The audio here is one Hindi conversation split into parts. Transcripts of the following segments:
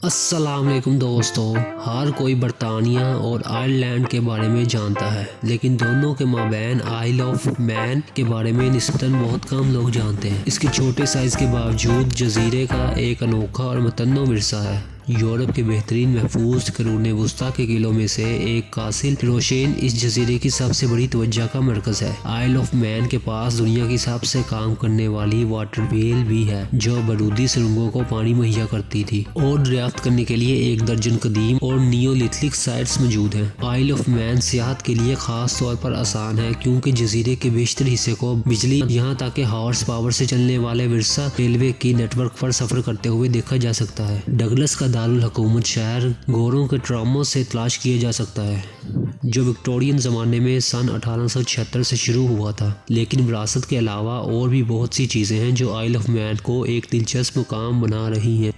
अस्सलाम वालेकुम दोस्तों। हर कोई बरतानिया और आयरलैंड के बारे में जानता है, लेकिन दोनों के माबैन आइल ऑफ मैन के बारे में निस्बतन बहुत कम लोग जानते हैं। इसके छोटे साइज़ के बावजूद जजीरे का एक अनोखा और मतन्नो विरसा है। यूरोप के बेहतरीन महफूज करून वस्ता के किलों में से एक कासिल रोशेन इस जजीरे की सबसे बड़ी तवज्जो का मरकज़ है। आइल ऑफ मैन के पास दुनिया की सबसे काम करने वाली वाटर व्हेल भी है, जो बारूदी सुरंगों को पानी मुहैया करती थी, और दरियाफ्त करने के लिए 1 दर्जन कदीम और नियोलिथिक साइट्स मौजूद हैं। आइल ऑफ मैन सियाहत के लिए खास तौर पर आसान है, क्योंकि जजीरे के बेशतर हिस्से को बिजली यहाँ तक हॉर्स पावर से चलने वाले विरसा रेलवे की नेटवर्क पर सफर करते हुए देखा जा सकता है। डगलस का दारुल हुकूमत शहर गोरों के ट्रामों से तलाश किया जा सकता है, जो विक्टोरियन ज़माने में सन 1876 से शुरू हुआ था। लेकिन विरासत के अलावा और भी बहुत सी चीज़ें हैं जो आइल ऑफ मैन को एक दिलचस्प मुकाम बना रही हैं।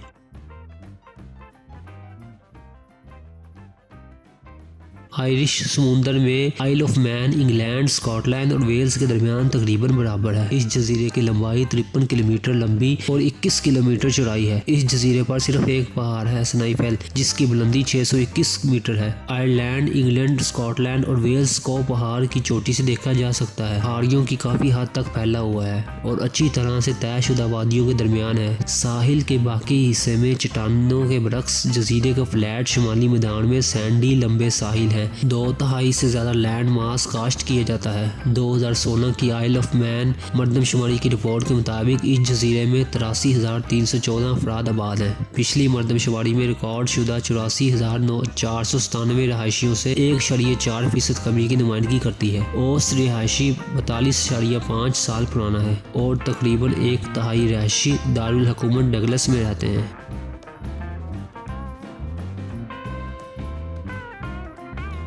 आयरिश समुंदर में आइल ऑफ मैन इंग्लैंड, स्कॉटलैंड और वेल्स के दरमियान तकरीबन बराबर है। इस जजीरे की लंबाई 53 किलोमीटर लंबी और 21 किलोमीटर चौड़ाई है। इस जजीरे पर सिर्फ एक पहाड़ है, स्नाइफेल, जिसकी बुलंदी 621 मीटर है। आयरलैंड, इंग्लैंड, स्कॉटलैंड और वेल्स को पहाड़ की चोटी से देखा जा सकता है। पहाड़ियों की काफी हद तक फैला हुआ है और अच्छी तरह से तयशुदा वादियों के दरमियान है। साहिल के बाकी हिस्से में चट्टानों के बरक्स जजीरे का फ्लैट शुमाली मैदान में सैंडी लंबे साहिल है। 2/3 से ज्यादा लैंड मास कास्ट किया जाता है। 2016 की आइल ऑफ मैन मरदमशुमारी की रिपोर्ट के मुताबिक इस जजीरे में 83,314 अफराद आबाद हैं। पिछली मरदमशुमारी में रिकॉर्ड शुदा 84,497 रहायशियों से 1.4% कमी की नुमाइंदगी करती है। औसत रिहायशी 42.5 साल पुराना है और तकरीबन 1/3 रहायशी दारुल हुकूमत डगलस में रहते हैं।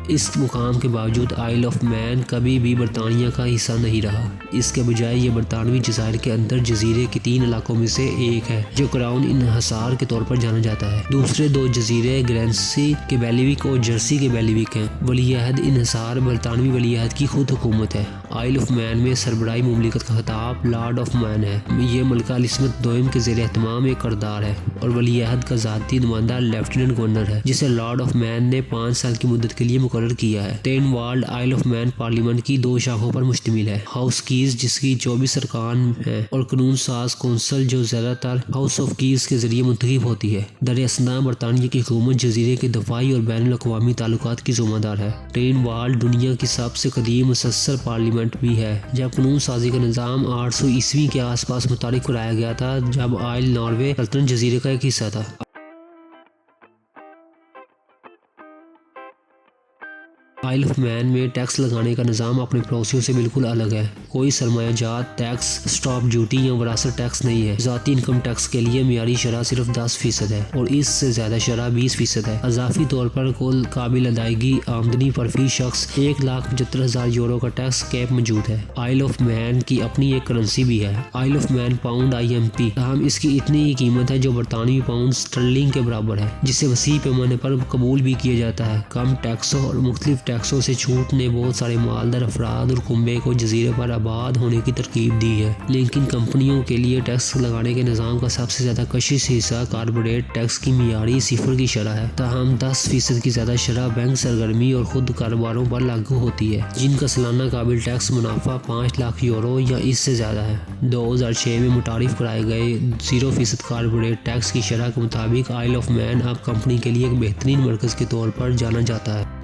इस मुकाम के बावजूद आइल ऑफ मैन कभी भी बरतानिया का हिस्सा नहीं रहा। इसके बजाय ये बरतानवी जज़ायर के अंदर जजीरे के 3 इलाकों में से एक है, जो क्राउन इन्हसार के तौर पर जाना जाता है। दूसरे 2 जजीरे ग्रेंसी के बैलीविक और जर्सी के बैलीविक हैं। वलीअहद इन्हसार बरतानवी वलीअहद की खुद हुकूमत है। आइल ऑफ मैन में सरबराही मुमलिकत का खिताब लॉर्ड ऑफ मैन है। ये मलका एलिज़ाबेथ II के ज़ेर एहतमाम एक करदार है और वलीअहद का ज़ाती नुमाइंदा लेफ्टिनेंट गवर्नर है, जिसे लॉर्ड ऑफ मैन ने 5 साल की मुद्दत के लिए मुकर्रर किया है। टेनवाल्ड आइल ऑफ मैन पार्लियामेंट की 2 शाखों पर मुश्तमिल है। हाउस कीज, जिसकी 24 अरकान है, और कानून साज कौंसल, जो ज्यादातर हाउस ऑफ कीज के जरिए मुंतखब होती है। दरअसल बरतानिया की हुकूमत जजीरे के दफाई और बैनुल अक़वामी ताल्लुकात की ज़िम्मेदार है। टेनवाल्ड दुनिया की सबसे कदीम मुसलसल पार्लियामेंट भी है, जब कानून साजी का निज़ाम 800 ईस्वी के आसपास मुतारिफ कराया गया था, जब आइल नॉर्वे सल्तनत जजीरे का एक हिस्सा था। आइल ऑफ मैन में टैक्स लगाने का निज़ाम अपने पड़ोसियों से बिल्कुल अलग है। कोई सरमायाजात टैक्स, स्टॉप ड्यूटी या वरासत टैक्स नहीं है। ज़ाती इनकम टैक्स के लिए मियारी शरह सिर्फ 10% है और इससे ज़्यादा शरह 20% है। अजाफी तौर पर कुल काबिल अदायगी आमदनी पर फी शख्स 1,75,000 यूरो का टैक्स कैप मौजूद है। आइल ऑफ मैन की अपनी एक करेंसी भी है, आइल ऑफ मैन पाउंड IMP। हम इसकी इतनी ही कीमत है जो बरतानवी पाउंड स्टर्लिंग के बराबर है, जिसे वसी पैमाने पर कबूल भी किया जाता है। कम टैक्सों और मुख्तलिफ टैक्सों से छूट ने बहुत सारे मालदार अफराद और कुंबे को जजीरे पर आबाद होने की तरकीब दी है। लेकिन कंपनियों के लिए टैक्स लगाने के निज़ाम का सबसे ज़्यादा कशिश हिस्सा कॉर्पोरेट टैक्स की मियारी 0 की शरह है। ताहम 10% की ज़्यादा शरह बैंक सरगर्मी और खुद कारोबारों पर लागू होती है, जिनका सालाना काबिल टैक्स मुनाफा 5 लाख यूरो या इससे ज़्यादा है। 2006 में मुतारिफ कराए गए 0% कॉर्पोरेट टैक्स की शरह के मुताबिक आइल ऑफ मैन अब कंपनी के लिए एक बेहतरीन मरकज़ के तौर पर जाना जाता है।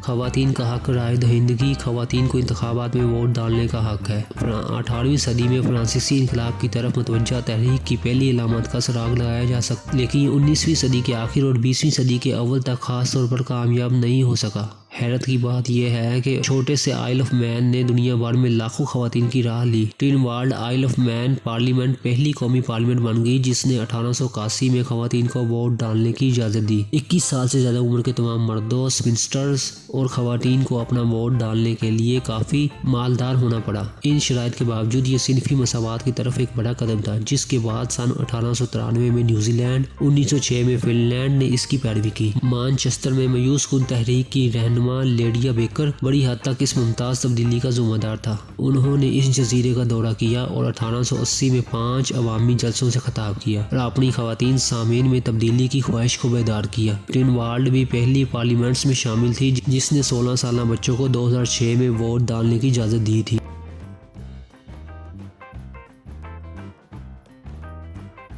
ख़वातीन का हक राय दहिंदगी, ख़वातीन को इंतखाबात में वोट डालने का हक है। 18वीं सदी में फ्रांसीसी इनकलाब की तरफ मुतवज्जा तहरीक की पहली अलामत का सुराग लगाया जा सकता, लेकिन 19वीं सदी के आखिर और 20वीं सदी के अव्वल तक खास तौर पर कामयाब नहीं हो सका। हैरत की बात यह है कि छोटे से आइल ऑफ मैन ने दुनिया भर में लाखों ख़वातीन की राह ली। टिनवाल्ड आइल ऑफ मैन पार्लियामेंट पहली कौमी पार्लियामेंट बन गई, जिसने 1881 में ख़वातीन को वोट डालने की इजाज़त दी। 21 साल से ज़्यादा उम्र के तमाम मर्दों, स्पिंस्टर्स और ख़वातीन को अपना वोट डालने के लिए काफ़ी मालदार होना पड़ा। इन शराइत के बावजूद ये सिनफी मसावात की तरफ एक बड़ा कदम था, जिसके बाद सन 1893 में न्यूजीलैंड, 1906 में फिनलैंड ने इसकी पैरवी की। मानचेस्टर में मायूस कुन तहरीक की रहनुमाई रहनुमा लेडिया बेकर बड़ी हद तक इस मुमताज़ तब्दीली का ज़िम्मेदार था। उन्होंने इस जजीरे का दौरा किया और 1880 में 5 अवामी जलसों से खिताब किया और अपनी ख़वातीन सामीन में तब्दीली की ख्वाहिश को बेदार किया। टिनवाल्ड भी पहली पार्लियामेंट्स में शामिल थी जिसने 16 साल बच्चों को 2006 में वोट डालने की इजाज़त दी थी।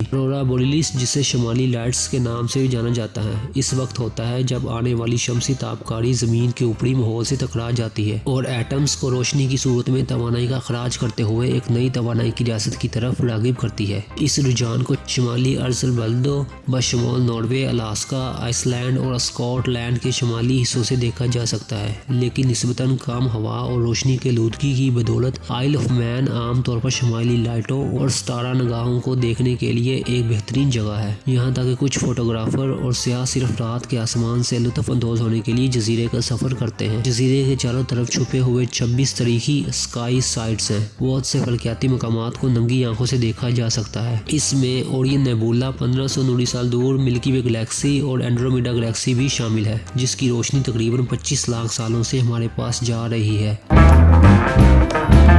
ऑरोरा बोरियलिस, जिसे शुमाली लाइट्स के नाम से भी जाना जाता है, इस वक्त होता है जब आने वाली शमसी तापकारी ज़मीन के ऊपरी माहौल से टकरा जाती है और एटम्स को रोशनी की सूरत में तवानाई का अखराज करते हुए एक नई तवानाई की रियासत की तरफ रागिब करती है। इस रुझान को शुमाली अर्ज़लबल्दो बशमूल नॉर्वे, अलास्का, आइसलैंड और स्कॉटलैंड के शुमाली हिस्सों से देखा जा सकता है, लेकिन निस्बतन कम हवा और रोशनी के आलूदगी की बदौलत आइल ऑफ मैन आमतौर पर शुमाली लाइटों और सितारा नगाहों को देखने के लिए एक बेहतरीन जगह है। यहाँ तक कि कुछ फोटोग्राफर और सियाह सिर्फ रात के आसमान से लुत्फ अंदोज होने के लिए जजीरे का सफर करते हैं। जजीरे के चारों तरफ छुपे हुए 26 तरीकी स्काई साइट्स हैं। बहुत से फल्कियाती मकामात को नंगी आंखों से देखा जा सकता है। इसमें ओरियन नेबुला, 1500 नूरी साल दूर मिल्की वे गैलेक्सी और एंड्रोमेडा गैलेक्सी भी शामिल है, जिसकी रोशनी तकरीबन 25 लाख सालों से हमारे पास जा रही है।